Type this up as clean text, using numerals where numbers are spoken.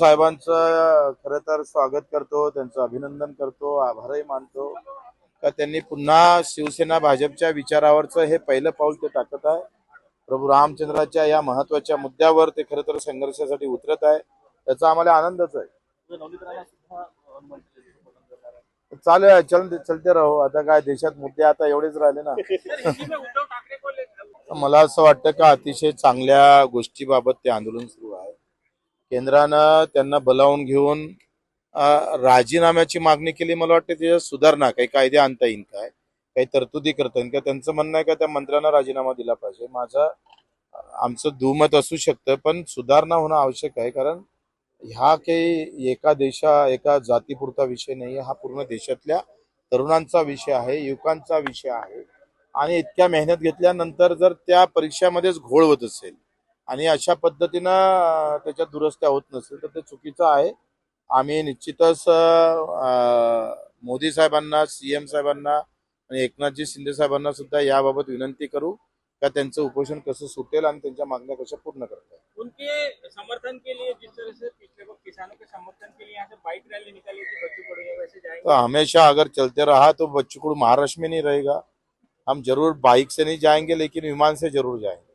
साहेबांचं खरं तर स्वागत करतो, त्यांचं अभिनंदन करतो, आभारही मानतो का त्यांनी पुन्हा शिवसेना भाजपच्या विचारावरचं हे पहिलं पाऊल ते टाकत आहे. प्रभू रामचंद्राच्या या महत्वाच्या मुद्द्यावर ते खरं तर संघर्षासाठी उतरत आहे. त्याचा आम्हाला आनंदच आहे. चालेल, चलते राहू. आता काय देशात मुद्दे आता एवढेच राहिले ना. मला असं वाटतं का अतिशय चांगल्या गोष्टीबाबत ते आंदोलन सुरू आहे. केंद्रानं त्यांना बोलावून घेऊन राजीनाम्याची मागणी केली. मला वाटतं त्याच्यात सुधारणा काही कायदे आणता येईल, काय काही तरतुदी करता येईल का. त्यांचं म्हणणं आहे का त्या मंत्र्यांना राजीनामा दिला पाहिजे. आमचं दुमत असू शकतं, पण सुधारणा होणं आवश्यक आहे. कारण ह्या काही एका जातीपुरता विषय नाही आहे. हा पूर्ण देशातल्या तरुणांचा विषय आहे, युवकांचा विषय आहे. आणि इतक्या मेहनत घेतल्यानंतर जर त्या परीक्षामध्येच घोळ होत असेल आणि अशा पद्धतीनं त्याच्यात दुरुस्त्या होत नसेल तर ते चुकीचं आहे. आम्ही निश्चितच मोदी साहेबांना, सीएम साहेबांना आणि एकनाथजी शिंदे साहेबांना सुद्धा याबाबत विनंती करू का त्यांचं उपोषण कसं सुटेल आणि त्यांच्या मागण्या कशा पूर्ण करतात. उनके समर्थन के लिए जिस तरह से पिछले वक्त किसानों के समर्थन के लिए यहाँ से बाइक रैली निकाली थी बच्चू कडू, वैसे जाएंगे? तो हमेशा अगर चलते रहा तो बच्चू कडू महाराष्ट्र में नहीं रहेगा. हम जरूर बाइक से नहीं जाएंगे लेकिन विमान से जरूर जाएंगे.